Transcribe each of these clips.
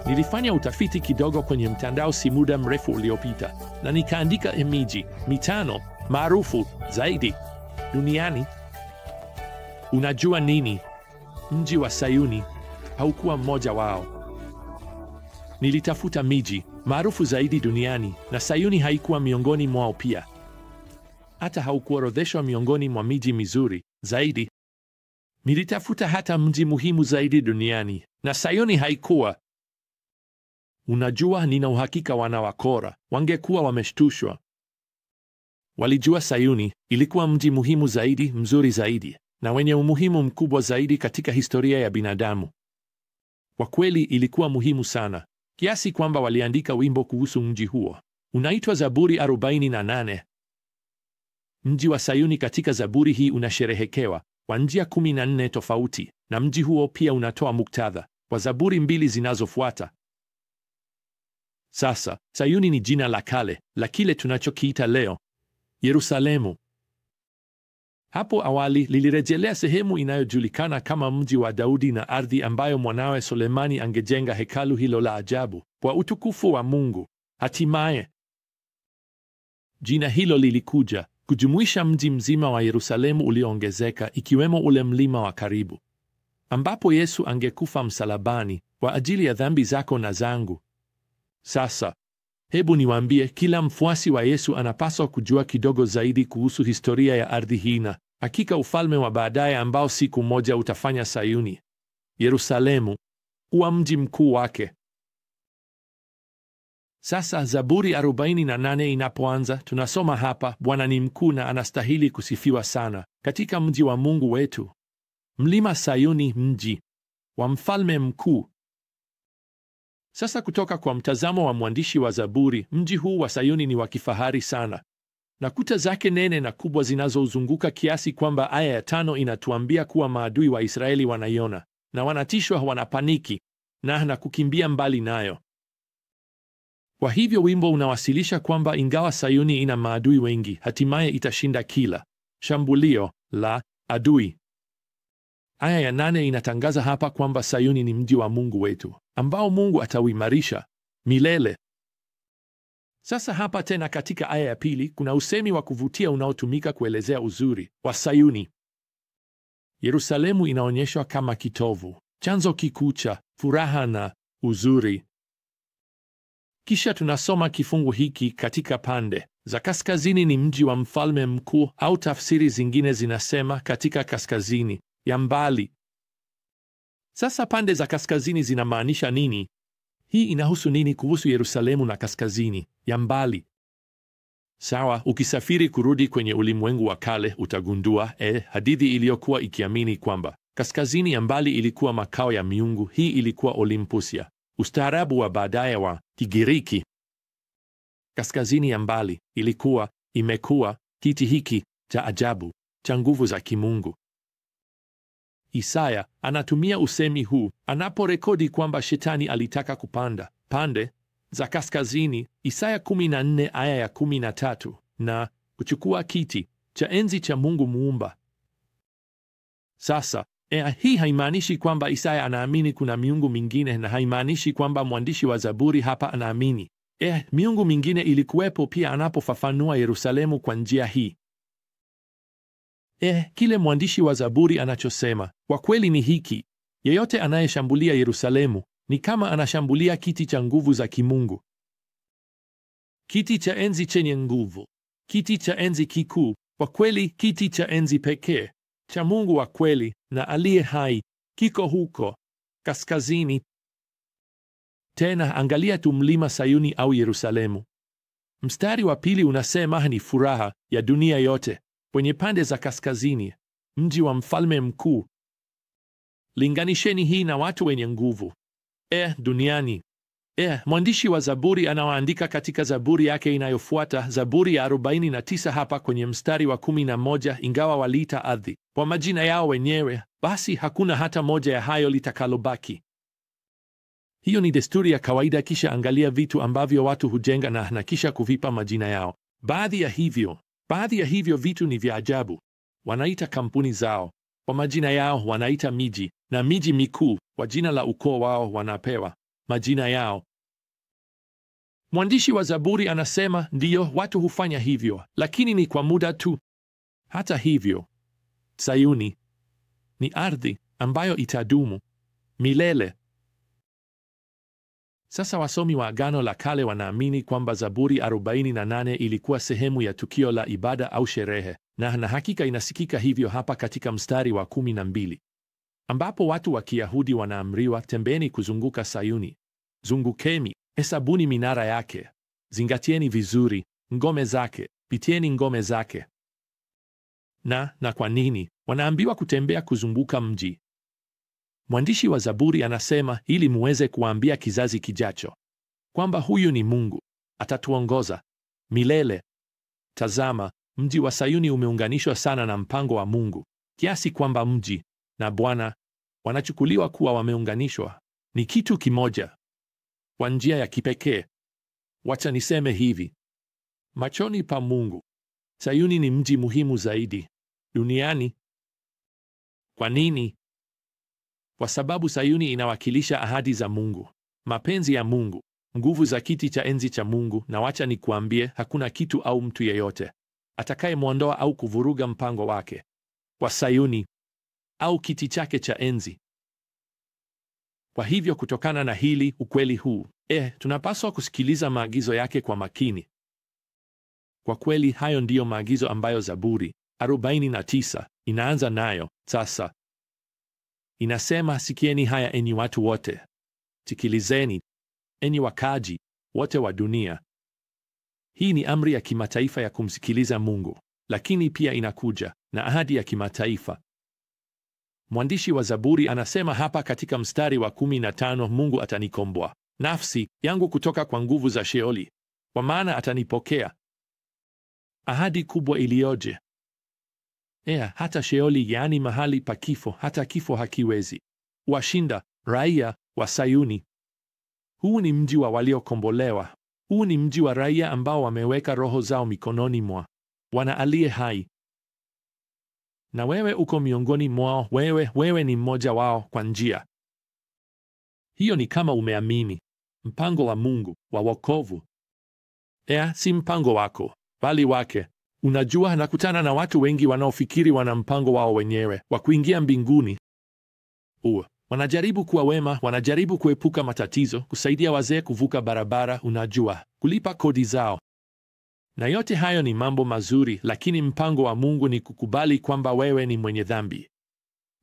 Nilifanya utafiti kidogo kwenye mtandao si muda mrefu uliopita, na nikaandika miji mitano maarufu zaidi duniani. Unajua nini? Mji wa Sayuni haukuwa mmoja wao. Nilitafuta miji maarufu zaidi duniani na Sayuni haikuwa miongoni mwao pia. Hata haukuorodheshwa miongoni mwa miji mizuri zaidi. Nilitafuta hata mji muhimu zaidi duniani na Sayuni haikuwa. Unajua, nina uhakika wana wa Kora wangekuwa wameshtushwa. Walijua Sayuni ilikuwa mji muhimu zaidi, mzuri zaidi, na wenye umuhimu mkubwa zaidi katika historia ya binadamu. Kwa kweli ilikuwa muhimu sana, kiasi kwamba waliandika wimbo kuhusu mji huo. Unaitwa Zaburi 48. Mji wa Sayuni katika Zaburi hii unasherehekewa kwa njia 14 tofauti, na mji huo pia unatoa muktadha kwa Zaburi 2 zinazofuata. Sasa, Sayuni ni jina la kale la kile tunachokiita leo Yerusalemu. Hapo awali lilirejelea sehemu inayojulikana kama mji wa Daudi na ardhi ambayo mwanawe Sulemani angejenga hekalu hilo la ajabu kwa utukufu wa Mungu. Hatimaye jina hilo lilikuja kujumuisha mji mzima wa Yerusalemu ulioongezeka, ikiwemo ule mlima wa karibu ambapo Yesu angekufa msalabani kwa ajili ya dhambi zako na zangu. Sasa hebu niwaambie, kila mfuasi wa Yesu anapaswa kujua kidogo zaidi kuhusu historia ya ardhi hii na hakika ufalme wa baadaye ambao siku moja utafanya Sayuni, Yerusalemu, kuwa mji mkuu wake. Sasa Zaburi 48 inapoanza, tunasoma hapa, Bwana ni mkuu na anastahili kusifiwa sana katika mji wa Mungu wetu, mlima Sayuni, mji wa mfalme mkuu. Sasa kutoka kwa mtazamo wa mwandishi wa Zaburi, mji huu wa Sayuni ni wa kifahari sana, na kuta zake nene na kubwa zinazouzunguka kiasi kwamba aya ya 5 inatuambia kuwa maadui wa Israeli wanaiona na wanatishwa, wanapaniki na kukimbia mbali nayo. Kwa hivyo wimbo unawasilisha kwamba ingawa Sayuni ina maadui wengi, hatimaye itashinda kila shambulio la adui. Aya ya 8 inatangaza hapa kwamba Sayuni ni mji wa Mungu wetu ambao Mungu atauimarisha milele. Sasa hapa tena katika aya ya 2 kuna usemi wa kuvutia unaotumika kuelezea uzuri wa Sayuni. Yerusalemu inaonyeshwa kama kitovu, chanzo kikuu cha furaha na uzuri. Kisha tunasoma kifungu hiki katika pande za kaskazini ni mji wa mfalme mkuu, au tafsiri zingine zinasema katika kaskazini ya mbali. Sasa pande za kaskazini zinamaanisha nini? Hii inahusu nini kuhusu Yerusalemu na kaskazini ya mbali? Sawa, ukisafiri kurudi kwenye ulimwengu wa kale utagundua hadithi iliyokuwa ikiamini kwamba kaskazini ya mbali ilikuwa makao ya miungu. Hii ilikuwa Olympus ya ustaarabu wa baadaye wa Kigiriki. Kaskazini ya mbali imekuwa kiti hiki cha ajabu cha nguvu za kimungu. Isaya anatumia usemi huu anaporekodi kwamba Shetani alitaka kupanda pande za kaskazini, Isaya 14 aya ya 13, na kuchukua kiti cha enzi cha Mungu Muumba. Sasa hii haimaanishi kwamba Isaya anaamini kuna miungu mingine, na haimaanishi kwamba mwandishi wa Zaburi hapa anaamini miungu mingine ilikuwepo pia anapofafanua Yerusalemu kwa njia hii. Kile mwandishi wa Zaburi anachosema kwa kweli ni hiki: yeyote anayeshambulia Yerusalemu ni kama anashambulia kiti cha nguvu za kimungu, kiti cha enzi chenye nguvu, kiti cha enzi kikuu, kwa kweli kiti cha enzi pekee cha Mungu wa kweli na aliye hai kiko huko kaskazini. Tena angalia tu mlima Sayuni au Yerusalemu. Mstari wa 2 unasema ni furaha ya dunia yote kwenye pande za kaskazini, mji wa mfalme mkuu. Linganisheni hii na watu wenye nguvu duniani. Mwandishi wa Zaburi anawaandika katika Zaburi yake inayofuata, Zaburi ya 49 hapa kwenye mstari wa 11, ingawa waliita ardhi kwa majina yao wenyewe, basi hakuna hata moja ya hayo litakalobaki. Hiyo ni desturi ya kawaida. Kisha angalia vitu ambavyo watu hujenga na kisha kuvipa majina yao. Baadhi ya hivyo vitu ni vya ajabu. Wanaita kampuni zao kwa majina yao, wanaita miji na miji mikuu kwa jina la ukoo wao, wanapewa majina yao. Mwandishi wa Zaburi anasema, ndiyo, watu hufanya hivyo, lakini ni kwa muda tu. Hata hivyo, Sayuni ni ardhi ambayo itadumu milele. Sasa wasomi wa Agano la Kale wanaamini kwamba Zaburi 48 ilikuwa sehemu ya tukio la ibada au sherehe, na hakika inasikika hivyo hapa katika mstari wa 12, ambapo watu wa Kiyahudi wanaamriwa, tembeeni kuzunguka Sayuni, zungukeni, hesabuni minara yake, zingatieni vizuri ngome zake, pitieni ngome zake. Na kwa nini wanaambiwa kutembea kuzunguka mji? Mwandishi wa Zaburi anasema, ili muweze kuambia kizazi kijacho kwamba huyu ni Mungu, atatuongoza milele. Tazama, mji wa Sayuni umeunganishwa sana na mpango wa Mungu kiasi kwamba mji na Bwana wanachukuliwa kuwa wameunganishwa, ni kitu kimoja kwa njia ya kipekee. Wacha niseme hivi, machoni pa Mungu, Sayuni ni mji muhimu zaidi duniani. Kwa nini? Kwa sababu Sayuni inawakilisha ahadi za Mungu, mapenzi ya Mungu, nguvu za kiti cha enzi cha Mungu, na wacha nikuambie, hakuna kitu au mtu yeyote atakayemwondoa au kuvuruga mpango wake kwa Sayuni au kiti chake cha enzi. Kwa hivyo, kutokana na hili, ukweli huu, tunapaswa kusikiliza maagizo yake kwa makini. Kwa kweli, hayo ndiyo maagizo ambayo Zaburi 49 inaanza nayo. Sasa inasema, sikieni haya enyi watu wote, sikilizeni enyi wakaaji wote wa dunia. Hii ni amri ya kimataifa ya kumsikiliza Mungu, lakini pia inakuja na ahadi ya kimataifa. Mwandishi wa Zaburi anasema hapa katika mstari wa 15, Mungu atanikomboa nafsi yangu kutoka kwa nguvu za Sheoli, kwa maana atanipokea. Ahadi kubwa iliyoje! Hata Sheoli, yaani mahali pa kifo, hata kifo hakiwezi washinda raia wa Sayuni. Huu ni mji wa waliokombolewa. Huu ni mji wa raia ambao wameweka roho zao mikononi mwa Bwana aliye hai. Na wewe uko miongoni mwao. Wewe ni mmoja wao kwa njia hiyo. Ni kama umeamini mpango wa Mungu wa wokovu. Si mpango wako, bali wake. Unajua, nakutana na watu wengi wanaofikiri wana mpango wao wenyewe wa kuingia mbinguni. Wanajaribu kuwa wema, wanajaribu kuepuka matatizo, kusaidia wazee kuvuka barabara, unajua, kulipa kodi zao. Na yote hayo ni mambo mazuri, lakini mpango wa Mungu ni kukubali kwamba wewe ni mwenye dhambi.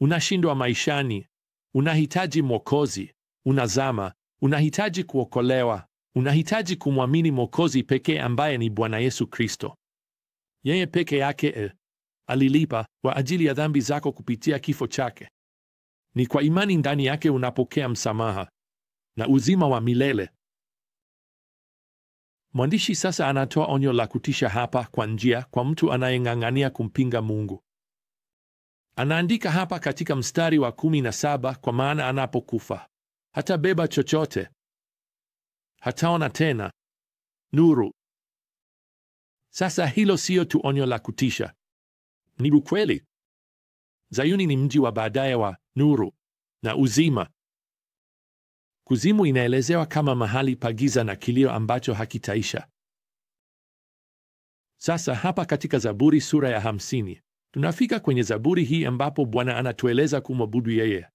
Unashindwa maishani, unahitaji Mwokozi, unazama, unahitaji kuokolewa, unahitaji kumwamini Mwokozi pekee ambaye ni Bwana Yesu Kristo. Yeye peke yake alilipa kwa ajili ya dhambi zako kupitia kifo chake. Ni kwa imani ndani yake unapokea msamaha na uzima wa milele. Mwandishi sasa anatoa onyo la kutisha hapa kwa mtu anayeng'ang'ania kumpinga Mungu. Anaandika hapa katika mstari wa 17, kwa maana anapokufa hatabeba chochote, hataona tena nuru. Sasa hilo siyo tu onyo la kutisha, ni ukweli. Zayuni ni mji wa baadaye wa nuru na uzima. Kuzimu inaelezewa kama mahali pa giza na kilio ambacho hakitaisha. Sasa hapa katika Zaburi sura ya 50 tunafika kwenye Zaburi hii ambapo Bwana anatueleza kumwabudu yeye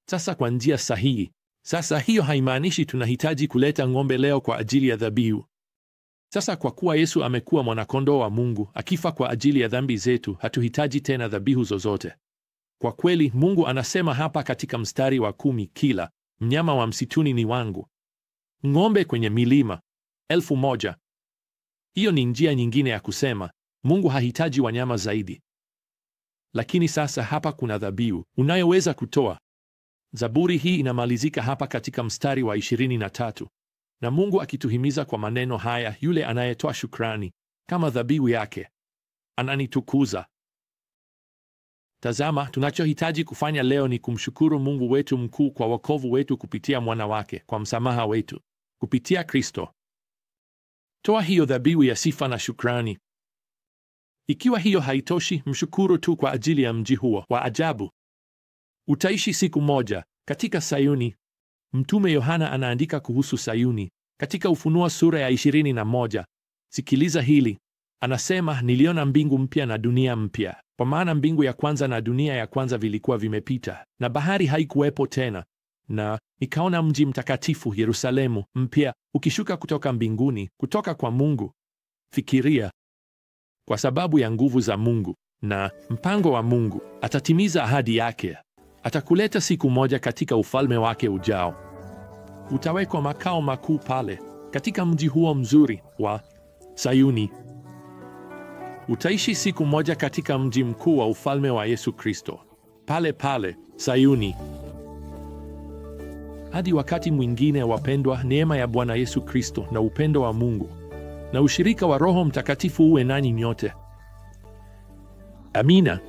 sasa kwa njia sahihi. Sasa hiyo haimaanishi tunahitaji kuleta ng'ombe leo kwa ajili ya dhabihu. Sasa kwa kuwa Yesu amekuwa mwanakondoo wa Mungu akifa kwa ajili ya dhambi zetu, hatuhitaji tena dhabihu zozote. Kwa kweli, Mungu anasema hapa katika mstari wa 10, kila mnyama wa msituni ni wangu, ng'ombe kwenye milima 1,000. Hiyo ni njia nyingine ya kusema Mungu hahitaji wanyama zaidi. Lakini sasa hapa kuna dhabihu unayoweza kutoa. Zaburi hii inamalizika hapa katika mstari wa 23, na Mungu akituhimiza kwa maneno haya, yule anayetoa shukrani kama dhabihu yake ananitukuza. Tazama, tunachohitaji kufanya leo ni kumshukuru Mungu wetu mkuu kwa wokovu wetu kupitia mwana wake, kwa msamaha wetu kupitia Kristo. Toa hiyo dhabihu ya sifa na shukrani. Ikiwa hiyo haitoshi, mshukuru tu kwa ajili ya mji huo wa ajabu. Utaishi siku moja katika Sayuni, Mtume Yohana anaandika kuhusu Sayuni katika Ufunuo sura ya 21. Sikiliza hili. Anasema, niliona mbingu mpya na dunia mpya, kwa maana mbingu ya kwanza na dunia ya kwanza vilikuwa vimepita, na bahari haikuwepo tena. Na nikaona mji mtakatifu Yerusalemu mpya ukishuka kutoka mbinguni, kutoka kwa Mungu. Fikiria, kwa sababu ya nguvu za Mungu na mpango wa Mungu, atatimiza ahadi yake. Atakuleta siku moja katika ufalme wake ujao. Utawekwa makao makuu pale katika mji huo mzuri wa Sayuni. Utaishi siku moja katika mji mkuu wa ufalme wa Yesu Kristo, pale pale Sayuni. Hadi wakati mwingine, wapendwa, neema ya Bwana Yesu Kristo na upendo wa Mungu na ushirika wa Roho Mtakatifu uwe nanyi nyote. Amina.